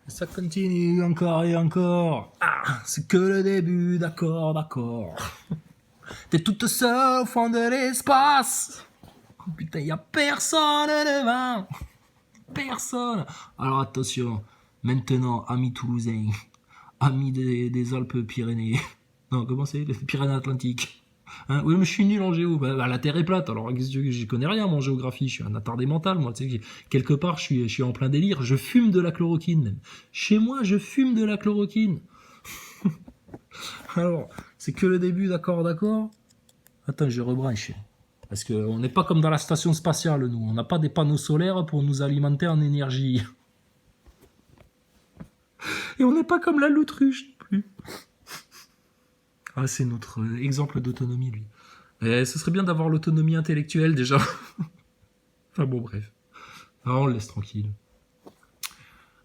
Ça continue encore et encore. Ah, c'est que le début, d'accord, d'accord. T'es toute seule au fond de l'espace. Oh, putain, y a personne devant. Personne. Alors attention, maintenant, amis toulousains, amis des Alpes-Pyrénées. Non, comment c'est? Les Pyrénées-Atlantiques. Hein, oui, mais je suis nul en géo. Bah, la Terre est plate, alors j'y connais rien moi, en géographie. Je suis un attardé mental, moi. Tu sais, quelque part, je suis en plein délire. Je fume de la chloroquine, même. Chez moi, je fume de la chloroquine. Alors, c'est que le début, d'accord, d'accord. Attends, je rebranche. Parce qu'on n'est pas comme dans la station spatiale, nous. On n'a pas des panneaux solaires pour nous alimenter en énergie. Et on n'est pas comme la l'autruche non plus. Ah, c'est notre exemple d'autonomie, lui. Et ce serait bien d'avoir l'autonomie intellectuelle, déjà. Enfin bon, bref. Ah, on le laisse tranquille.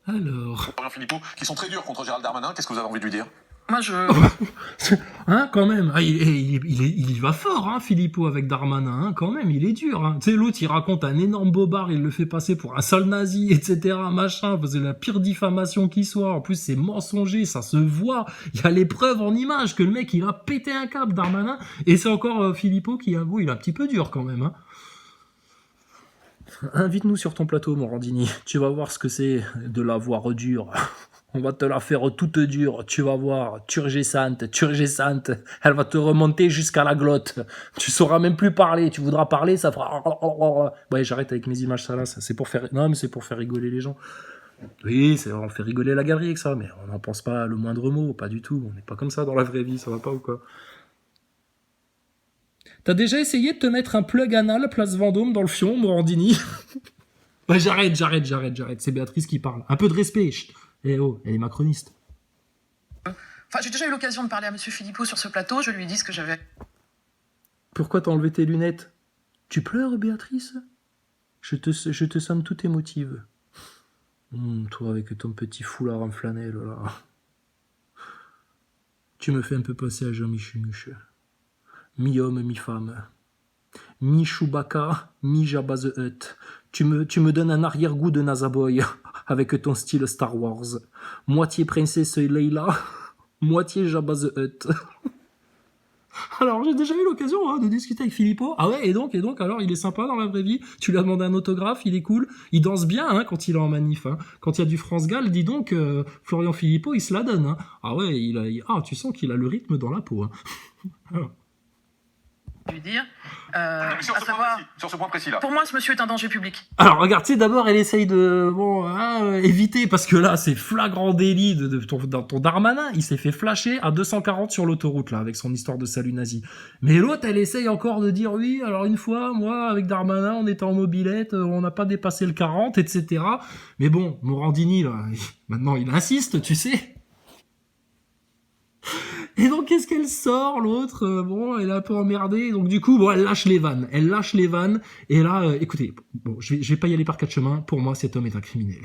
Alors... Philippot, qui sont très durs contre Gérald Darmanin, qu'est-ce que vous avez envie de lui dire? Moi, je... Hein, quand même. Ah, il y va fort, hein, Philippot, avec Darmanin, hein, quand même, il est dur. Hein. Tu sais, l'autre, il raconte un énorme bobard, il le fait passer pour un sale nazi, etc., machin, c'est la pire diffamation qui soit. En plus, c'est mensonger, ça se voit. Il y a les preuves en images que le mec, il a pété un câble, Darmanin, et c'est encore Philippot qui avoue, il est un petit peu dur, quand même, hein. Invite-nous sur ton plateau, Morandini. Tu vas voir ce que c'est de la voix dure. On va te la faire toute dure, tu vas voir, turgescente, elle va te remonter jusqu'à la glotte. Tu sauras même plus parler, tu voudras parler, ça fera... Ouais, j'arrête avec mes images salaces, c'est pour faire... Non, mais c'est pour faire rigoler les gens. Oui, on fait rigoler la galerie avec ça, mais on n'en pense pas le moindre mot, pas du tout. On n'est pas comme ça dans la vraie vie, ça va pas ou quoi? T'as déjà essayé de te mettre un plug anal place Vendôme dans le fion, Morandini? Ouais, j'arrête, c'est Béatrice qui parle. Un peu de respect, chut. Eh oh, elle est macroniste. Enfin, j'ai déjà eu l'occasion de parler à monsieur Philippot sur ce plateau, je lui ai dit ce que j'avais... Pourquoi t'as enlevé tes lunettes? Tu pleures, Béatrice? Je te sens toute émotive. Toi, avec ton petit foulard en flanelle, là. Tu me fais un peu passer à Jean Michu-Michu. Mi-homme, mi-femme. Mi-Chewbacca, mi-Jabba the Hutt. Tu me donnes un arrière-goût de Nazaboy, avec ton style Star Wars. Moitié princesse Leila, moitié Jabba the Hutt. Alors, j'ai déjà eu l'occasion de discuter avec Philippot. Ah ouais, et donc, alors, il est sympa dans la vraie vie. Tu lui as demandé un autographe, il est cool. Il danse bien quand il est en manif. Hein. Quand il y a du France Gall, dis donc, Florian Philippot, il se la donne. Hein. Ah ouais, tu sens qu'il a le rythme dans la peau. Hein. Alors. Lui dire, Sur ce point précis là. Pour moi, ce monsieur est un danger public. Alors regarde, tu sais, d'abord elle essaye de éviter, parce que là c'est flagrant délit de ton Darmanin, il s'est fait flasher à 240 sur l'autoroute là avec son histoire de salut nazi. Mais l'autre elle essaye encore de dire oui, alors une fois moi avec Darmanin on était en mobilette, on n'a pas dépassé le 40, etc. Mais bon, Morandini là, maintenant il insiste, tu sais. Et donc, qu'est-ce qu'elle sort, l'autre? Bon, elle est un peu emmerdée. Donc, du coup, bon, elle lâche les vannes. Et là, écoutez, bon, je vais pas y aller par quatre chemins. Pour moi, cet homme est un criminel.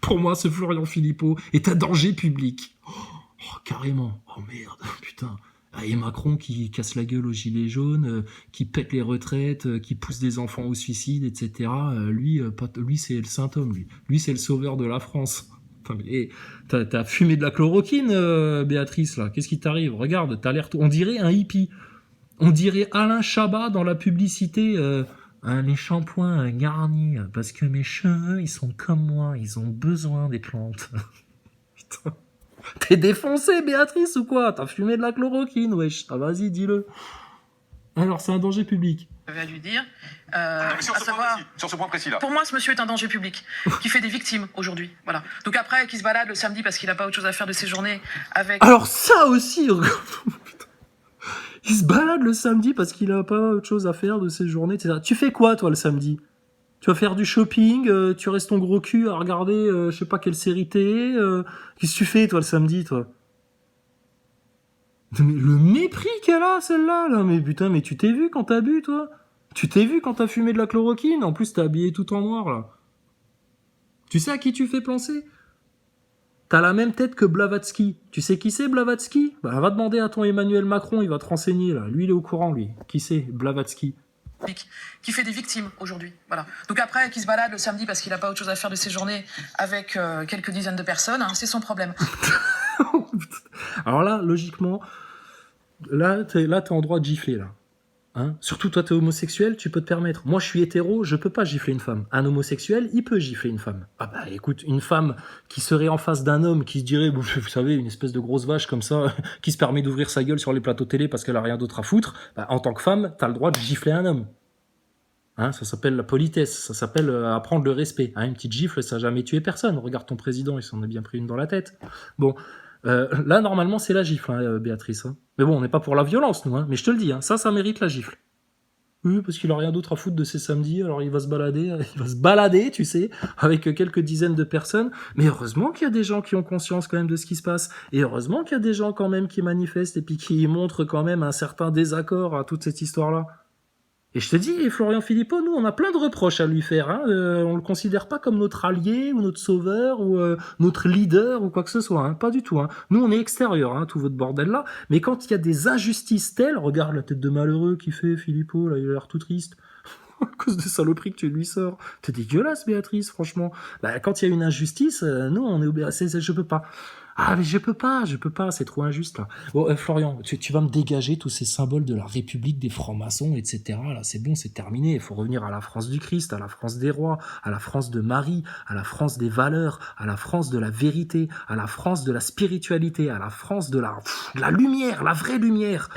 Pour moi, ce Florian Philippot est un danger public. Oh, carrément. Oh, merde. Putain. Et Macron qui casse la gueule aux gilets jaunes, qui pète les retraites, qui pousse des enfants au suicide, etc. Lui, c'est le saint homme, lui. Lui, c'est le sauveur de la France. Enfin, mais, t'as fumé de la chloroquine, Béatrice, là. Qu'est-ce qui t'arrive? Regarde, t'as l'air... On dirait un hippie. On dirait Alain Chabat dans la publicité. Les shampoings Garnier, parce que mes cheveux, ils sont comme moi. Ils ont besoin des plantes. Putain. T'es défoncé, Béatrice, ou quoi? T'as fumé de la chloroquine, wesh. Ah, vas-y, dis-le. Alors, c'est un danger public. J'avais à lui dire, sur ce point précis là. Pour moi, ce monsieur est un danger public, qui fait des victimes aujourd'hui. Voilà. Donc après, qui se balade le samedi parce qu'il n'a pas autre chose à faire de ses journées avec... Alors ça aussi, il se balade le samedi parce qu'il n'a pas autre chose à faire de ses journées, etc. Tu fais quoi, toi, le samedi? Tu vas faire du shopping, tu restes ton gros cul à regarder, je sais pas quelle série t'es, qu'est-ce que tu fais, toi, le samedi, toi? Mais le mépris qu'elle a, celle-là, là, mais putain, mais tu t'es vu quand t'as bu, toi? Tu t'es vu quand t'as fumé de la chloroquine? En plus, t'es habillé tout en noir, là. Tu sais à qui tu fais penser? T'as la même tête que Blavatsky. Tu sais qui c'est, Blavatsky? Bah, va demander à ton Emmanuel Macron, il va te renseigner, là. Lui, il est au courant, lui. Qui c'est, Blavatsky? qui fait des victimes aujourd'hui. Voilà. Donc après, qui se balade le samedi parce qu'il n'a pas autre chose à faire de ses journées avec quelques dizaines de personnes, hein, c'est son problème. Alors là, logiquement, là, t'es en droit de gifler, là. Hein, surtout toi, t'es homosexuel, tu peux te permettre. Moi, je suis hétéro, je peux pas gifler une femme. Un homosexuel, il peut gifler une femme. Ah bah écoute, une femme qui serait en face d'un homme qui se dirait, vous savez, une espèce de grosse vache comme ça, qui se permet d'ouvrir sa gueule sur les plateaux télé parce qu'elle a rien d'autre à foutre, bah, en tant que femme, t'as le droit de gifler un homme. Hein, ça s'appelle la politesse, ça s'appelle apprendre le respect. Hein, une petite gifle, ça n'a jamais tué personne. Regarde ton président, il s'en a bien pris une dans la tête. Bon, là, normalement, c'est la gifle, hein, Béatrice. Hein. Mais bon, on n'est pas pour la violence, nous. Hein. Mais je te le dis, hein, ça mérite la gifle. Oui, parce qu'il a rien d'autre à foutre de ses samedis, alors il va se balader, tu sais, avec quelques dizaines de personnes. Mais heureusement qu'il y a des gens qui ont conscience quand même de ce qui se passe. Et heureusement qu'il y a des gens quand même qui manifestent et puis qui montrent quand même un certain désaccord à toute cette histoire-là. Et je te dis, Florian Philippot, nous, on a plein de reproches à lui faire. Hein. On le considère pas comme notre allié ou notre sauveur ou notre leader ou quoi que ce soit. Hein. Pas du tout. Hein. Nous, on est extérieur, hein, tout votre bordel-là. Mais quand il y a des injustices telles, regarde la tête de malheureux qu'il fait, Philippot, là, il a l'air tout triste. À cause de saloperies que tu lui sors. T'es dégueulasse, Béatrice, franchement. Bah, quand il y a une injustice, nous, on est je peux pas. Ah, mais je peux pas, c'est trop injuste, là. Bon, Florian, tu vas me dégager tous ces symboles de la République des francs-maçons, etc. Là, c'est bon, c'est terminé. Il faut revenir à la France du Christ, à la France des rois, à la France de Marie, à la France des valeurs, à la France de la vérité, à la France de la spiritualité, à la France de la lumière, la vraie lumière.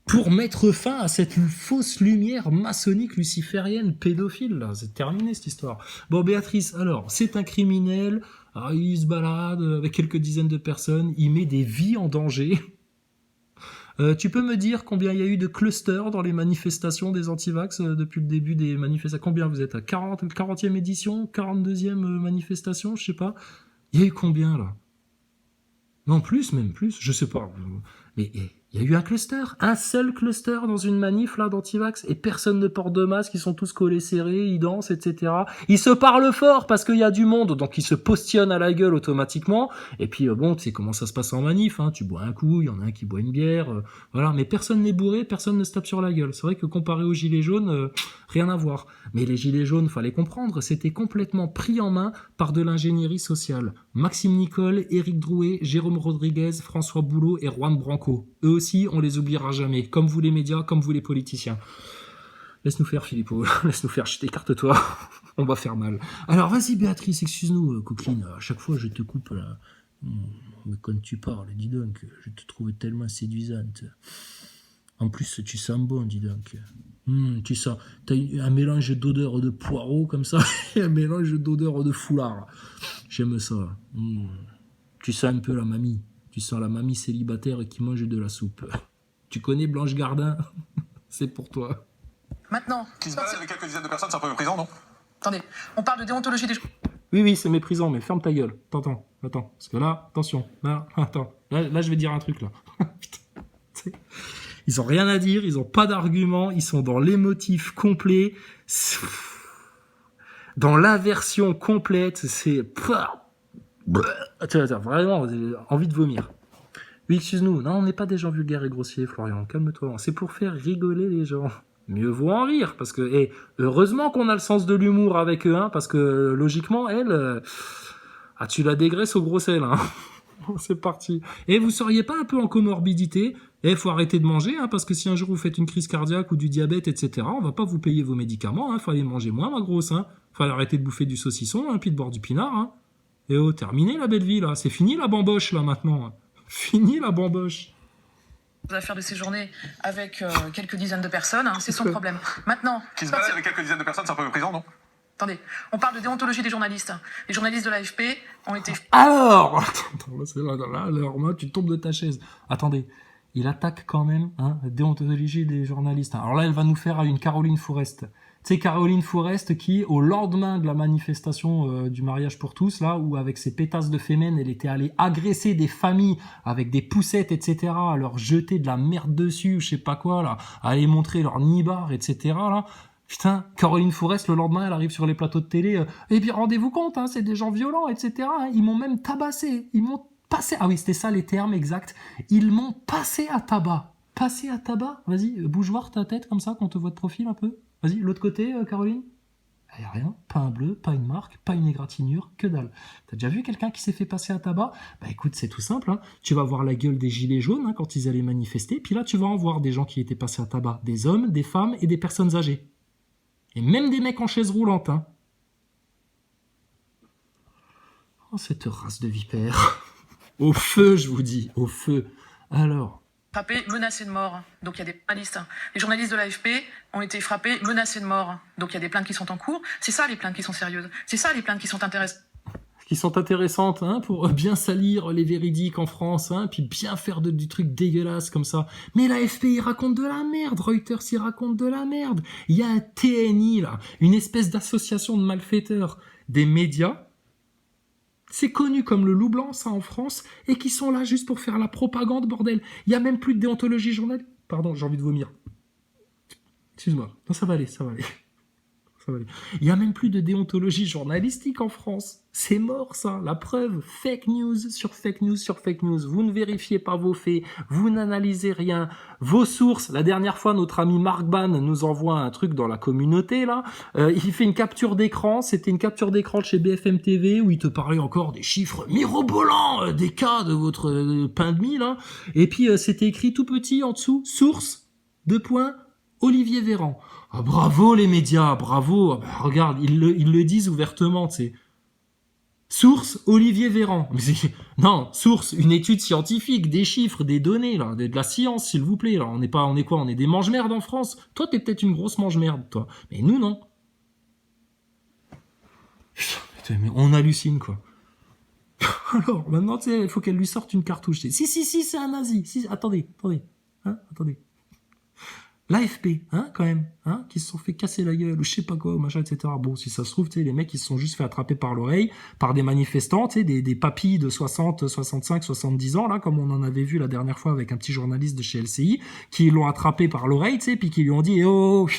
Pour mettre fin à cette fausse lumière maçonnique luciférienne pédophile, là. C'est terminé, cette histoire. Bon, Béatrice, alors, c'est un criminel, alors, il se balade avec quelques dizaines de personnes, il met des vies en danger. Tu peux me dire combien il y a eu de clusters dans les manifestations des antivax depuis le début des manifestations? Combien vous êtes à 40e édition, 42e manifestation, je sais pas. Il y a eu combien, là? Non, même plus, je sais pas. Mais il y a eu un seul cluster dans une manif là d'antivax, et personne ne porte de masque, ils sont tous collés serrés, ils dansent, etc. Ils se parlent fort parce qu'il y a du monde, donc ils se postillonnent à la gueule automatiquement. Et puis bon, tu sais comment ça se passe en manif, hein, tu bois un coup, il y en a un qui boit une bière, voilà. Mais personne n'est bourré, personne ne se tape sur la gueule. C'est vrai que comparé aux gilets jaunes, rien à voir. Mais les gilets jaunes, fallait comprendre, c'était complètement pris en main par de l'ingénierie sociale. Maxime Nicole, Éric Drouet, Jérôme Rodriguez, François Boulot et Juan Branco. Eux aussi, on les oubliera jamais. Comme vous les médias, comme vous les politiciens. Laisse-nous faire, Philippot. Laisse-nous faire. Écarte-toi. On va faire mal. Alors, vas-y, Béatrice, excuse-nous, coquine. À chaque fois, je te coupe, là. Mais quand tu parles, dis donc, je te trouve tellement séduisante. En plus, tu sens bon, dis donc. Tu sens, t'as un mélange d'odeur de poireau comme ça, et un mélange d'odeur de foulard. J'aime ça. Tu sens un peu la mamie. Tu sens la mamie célibataire qui mange de la soupe. Tu connais Blanche Gardin? C'est pour toi. Maintenant. Qui se balade avec quelques dizaines de personnes, c'est un peu méprisant, non? Attendez, on parle de déontologie des... Oui, c'est méprisant, mais ferme ta gueule. Attends. Parce que là, attention. Là, attends. Là, je vais dire un truc, là. Putain. Ils ont rien à dire, ils ont pas d'argument, ils sont dans l'émotif complet. Dans l'aversion complète, c'est... Vraiment, envie de vomir. Oui, excuse-nous. Non, on n'est pas des gens vulgaires et grossiers, Florian. Calme-toi. C'est pour faire rigoler les gens. Mieux vaut en rire, parce que, heureusement qu'on a le sens de l'humour avec eux, hein, parce que, logiquement, elle, tu la dégraisses au gros sel, hein. C'est parti. Et vous seriez pas un peu en comorbidité? Faut arrêter de manger, hein, parce que si un jour vous faites une crise cardiaque ou du diabète, etc., on va pas vous payer vos médicaments, hein. Fallait manger moins, ma grosse, hein. Fallait arrêter de bouffer du saucisson, hein, puis de boire du pinard, hein. Et terminé la belle vie, là. C'est fini la bamboche, là, maintenant. Fini la bamboche. À faire de ses journées avec quelques dizaines de personnes, hein, c'est son problème. Maintenant. Qui se balade avec quelques dizaines de personnes, c'est un peu méprisant, non? Attendez, on parle de déontologie des journalistes. Les journalistes de l'AFP ont été... Alors, moi, tu tombes de ta chaise. Attendez, il attaque quand même, hein, la déontologie des journalistes. Alors là, elle va nous faire une Caroline Fourest. Tu sais, Caroline Fourest qui, au lendemain de la manifestation du mariage pour tous, là, où avec ses pétasses de fémènes, elle était allée agresser des familles avec des poussettes, etc., à leur jeter de la merde dessus, je sais pas quoi, là, à aller montrer leur nibar, etc., là. Putain, Caroline Fourest, le lendemain, elle arrive sur les plateaux de télé. Et puis, rendez-vous compte, hein, c'est des gens violents, etc. Hein, ils m'ont même tabassé. Ils m'ont passé... Ah oui, c'était ça les termes exacts. Ils m'ont passé à tabac. Passé à tabac. Vas-y, bouge voir ta tête comme ça, qu'on te voit de profil un peu. Vas-y, l'autre côté, Caroline. Il n'y a rien, pas un bleu, pas une marque, pas une égratignure, que dalle. T'as déjà vu quelqu'un qui s'est fait passer à tabac? Bah écoute, c'est tout simple, hein. Tu vas voir la gueule des gilets jaunes hein, quand ils allaient manifester, puis là tu vas en voir des gens qui étaient passés à tabac, des hommes, des femmes et des personnes âgées. Et même des mecs en chaise roulante. Hein. Oh, cette race de vipères. Au feu, je vous dis, au feu. Alors... Frappés, menacés de mort. Donc il y a des journalistes. Les journalistes de l'AFP ont été frappés, menacés de mort. Donc il y a des plaintes qui sont en cours. C'est ça les plaintes qui sont sérieuses. C'est ça les plaintes qui sont intéressantes. Qui sont intéressantes hein, pour bien salir les véridiques en France, hein, puis bien faire du truc dégueulasse comme ça. Mais l'AFP, il raconte de la merde. Reuters, il raconte de la merde. Il y a un TNI, là, une espèce d'association de malfaiteurs des médias. C'est connu comme le loup blanc, ça, en France, et qui sont là juste pour faire la propagande, bordel. Il y a même plus de déontologie journalistique. Pardon, j'ai envie de vomir. Excuse-moi. Non, ça va aller, ça va aller. Ça va aller. Il y a même plus de déontologie journalistique en France. C'est mort, ça. La preuve, fake news sur fake news sur fake news. Vous ne vérifiez pas vos faits, vous n'analysez rien. Vos sources, la dernière fois, notre ami Marc Ban nous envoie un truc dans la communauté, là. Il fait une capture d'écran, c'était une capture d'écran de chez BFM TV, où il te parlait encore des chiffres mirobolants, des cas de votre pain de mie, là. Et puis, c'était écrit tout petit en dessous, source, Olivier Véran. Ah, bravo les médias, bravo. Ah, bah, regarde, ils le disent ouvertement, tu sais. Source, Olivier Véran. Non, source, une étude scientifique, des chiffres, des données, là, de la science, s'il vous plaît. Là. On est quoi? On est des mange-merdes en France. Toi, t'es peut-être une grosse mange-merde, toi. Mais nous, non. Putain, mais on hallucine, quoi. Alors, maintenant, tu sais, il faut qu'elle lui sorte une cartouche. Si, c'est un nazi. Si, attendez. Hein, attendez. L'AFP, hein, quand même, hein, qui se sont fait casser la gueule, ou je sais pas quoi, machin, etc. Bon, si ça se trouve, tu sais, les mecs, ils se sont juste fait attraper par l'oreille, par des manifestants, tu sais, des papis de 60, 65, 70 ans, là, comme on en avait vu la dernière fois avec un petit journaliste de chez LCI, qui l'ont attrapé par l'oreille, tu sais, puis qui lui ont dit, oh,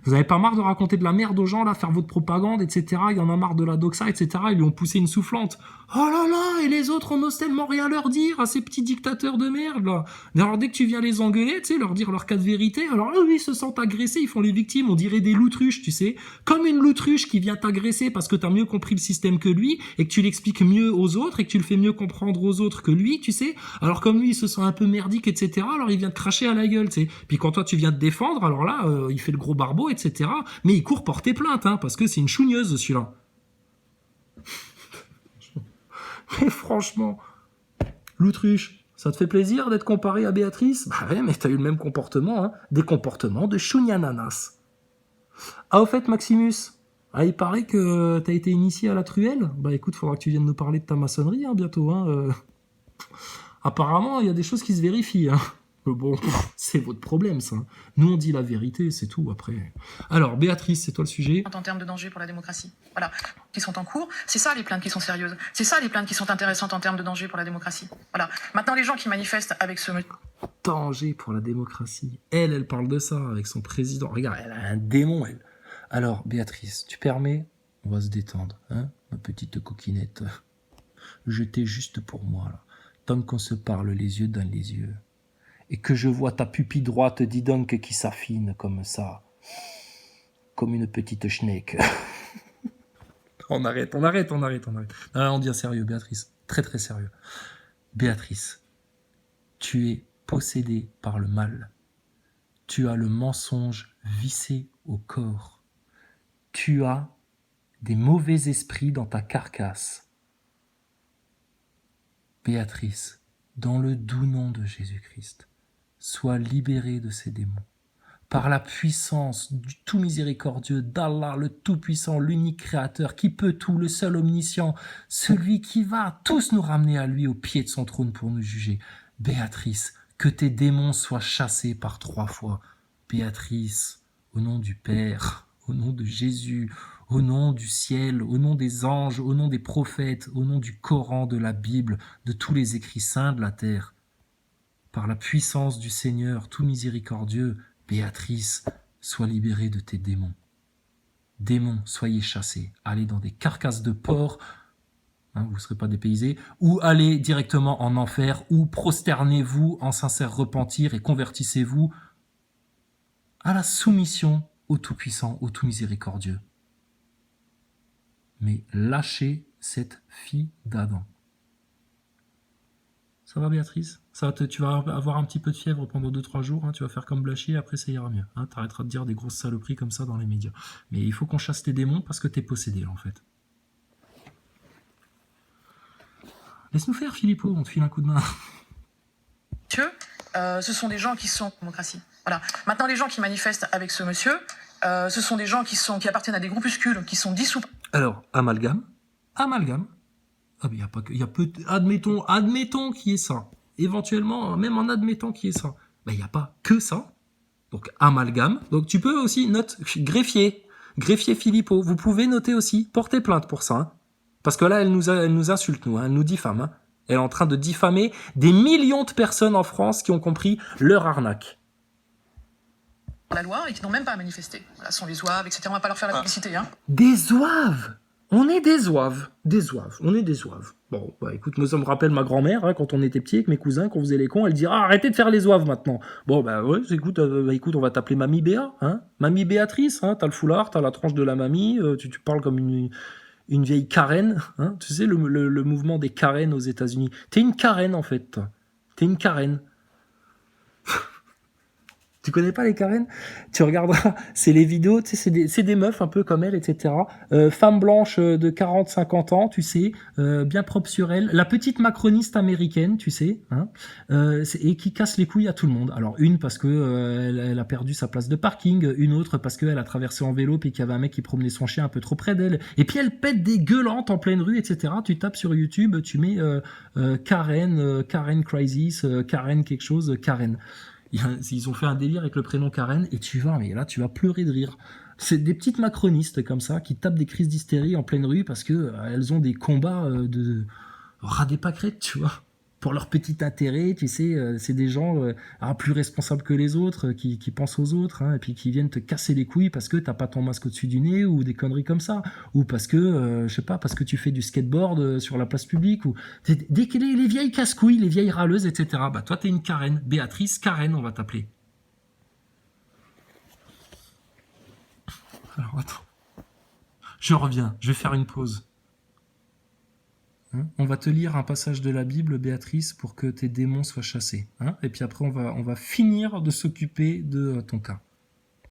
vous avez pas marre de raconter de la merde aux gens, là, faire votre propagande, etc. Il y en a marre de la doxa, etc. Ils lui ont poussé une soufflante. Oh là là, et les autres, on n'ose tellement rien leur dire à ces petits dictateurs de merde, là. Alors, dès que tu viens les engueuler, tu sais, leur dire leur cas de vérité, alors eux, ils se sentent agressés, ils font les victimes, on dirait des loutruches, tu sais. Comme une loutruche qui vient t'agresser parce que t'as mieux compris le système que lui, et que tu l'expliques mieux aux autres, et que tu le fais mieux comprendre aux autres que lui, tu sais. Alors, comme lui, il se sent un peu merdique, etc., alors il vient te cracher à la gueule, tu sais. Puis quand toi, tu viens te défendre, alors là, il fait le gros barbeau, etc. Mais il court porter plainte, hein, parce que c'est une chougneuse, celui-là. Mais franchement, l'autruche, ça te fait plaisir d'être comparé à Béatrice? Bah ouais, mais t'as eu le même comportement, hein. Des comportements de chougnananas. Ah, au fait, Maximus, il paraît que t'as été initié à la truelle. Bah écoute, faudra que tu viennes nous parler de ta maçonnerie, hein, bientôt, hein. Apparemment, il y a des choses qui se vérifient, hein. Bon, c'est votre problème, ça. Nous, on dit la vérité, c'est tout, après. Alors, Béatrice, c'est toi le sujet. En termes de danger pour la démocratie. Voilà. Qui sont en cours. C'est ça les plaintes qui sont sérieuses. C'est ça les plaintes qui sont intéressantes en termes de danger pour la démocratie. Voilà. Maintenant, les gens qui manifestent avec ce... Danger pour la démocratie. Elle parle de ça avec son président. Regarde, elle a un démon, elle. Alors, Béatrice, tu permets? On va se détendre, hein, ma petite coquinette. Je t'ai juste pour moi, là. Tant qu'on se parle les yeux dans les yeux. Et que je vois ta pupille droite, dis donc, qui s'affine comme ça. Comme une petite schneck. On arrête. Non, on devient sérieux, Béatrice. Très, très sérieux. Béatrice, tu es possédée par le mal. Tu as le mensonge vissé au corps. Tu as des mauvais esprits dans ta carcasse. Béatrice, dans le doux nom de Jésus-Christ, sois libérée de ces démons. Par la puissance du tout miséricordieux, d'Allah, le tout-puissant, l'unique créateur, qui peut tout, le seul omniscient, celui qui va tous nous ramener à lui au pied de son trône pour nous juger. Béatrice, que tes démons soient chassés par 3 fois. Béatrice, au nom du Père, au nom de Jésus, au nom du ciel, au nom des anges, au nom des prophètes, au nom du Coran, de la Bible, de tous les écrits saints de la terre. Par la puissance du Seigneur, tout miséricordieux, Béatrice, sois libérée de tes démons. Démons, soyez chassés. Allez dans des carcasses de porc, hein, vous ne serez pas dépaysés, ou allez directement en enfer, ou prosternez-vous en sincère repentir et convertissez-vous à la soumission au Tout-Puissant, au Tout-Miséricordieux. Mais lâchez cette fille d'Adam. Ça va, Béatrice? Tu vas avoir un petit peu de fièvre pendant 2-3 jours, hein, tu vas faire comme Blachier, après ça ira mieux. Hein, t'arrêteras de dire des grosses saloperies comme ça dans les médias. Mais il faut qu'on chasse tes démons parce que t'es possédé, là, en fait. Laisse-nous faire, Philippot, on te file un coup de main. Monsieur, ce sont des gens qui sont démocratie. Voilà. Maintenant, les gens qui manifestent avec ce monsieur, ce sont des gens qui appartiennent à des groupuscules, qui sont dissous. Alors, amalgame. Ah, mais il y a peu, admettons qu'il y ait ça. Éventuellement, même en admettant qu'il y ait ça. Ben, il n'y a pas que ça. Donc, amalgame. Donc, tu peux aussi greffier Philippot. Vous pouvez noter aussi, porter plainte pour ça. Hein. Parce que là, elle nous insulte, nous. Hein, elle nous diffame. Hein. Elle est en train de diffamer des millions de personnes en France qui ont compris leur arnaque. La loi et qui n'ont même pas à manifester. Voilà, ce sont les zouaves, etc. On va pas leur faire la publicité. Hein. Des zouaves. On est des zouaves. On est des zouaves. Bon, bah écoute, moi ça me rappelle ma grand-mère, hein, quand on était petits avec mes cousins, qu'on faisait les cons, elle dit « Ah, arrêtez de faire les zouaves maintenant !» Bon, bah ouais, écoute, on va t'appeler Mamie Béa, hein. Mamie Béatrice, hein, t'as le foulard, t'as la tranche de la mamie, tu parles comme une vieille Karen, hein. Tu sais, le mouvement des Karen aux États-Unis. T'es une Karen, en fait, toi. T'es une Karen. Tu connais pas les Karen? Tu regarderas, c'est les vidéos, tu sais, c'est des meufs un peu comme elle, etc. Femmes blanches de 40-50 ans, tu sais, bien propre sur elle. La petite macroniste américaine, tu sais, hein, et qui casse les couilles à tout le monde. Alors une parce que elle a perdu sa place de parking, une autre parce qu'elle a traversé en vélo puis qu'il y avait un mec qui promenait son chien un peu trop près d'elle. Et puis elle pète des gueulantes en pleine rue, etc. Tu tapes sur YouTube, tu mets Karen Crisis, Karen quelque chose, Karen. Ils ont fait un délire avec le prénom Karen et tu vas pleurer de rire. C'est des petites macronistes comme ça qui tapent des crises d'hystérie en pleine rue parce que elles ont des combats de ras des pâquerettes, tu vois. Pour leur petit intérêt, tu sais, c'est des gens plus responsables que les autres, qui pensent aux autres, hein, et puis qui viennent te casser les couilles parce que t'as pas ton masque au-dessus du nez ou des conneries comme ça, ou parce que, je sais pas, parce que tu fais du skateboard sur la place publique, ou dès que les vieilles casse-couilles, les vieilles râleuses, etc. Bah toi t'es une Karen, Béatrice Karen, on va t'appeler. Alors attends, je reviens, je vais faire une pause. On va te lire un passage de la Bible, Béatrice, pour que tes démons soient chassés. Hein, et puis après, on va finir de s'occuper de ton cas.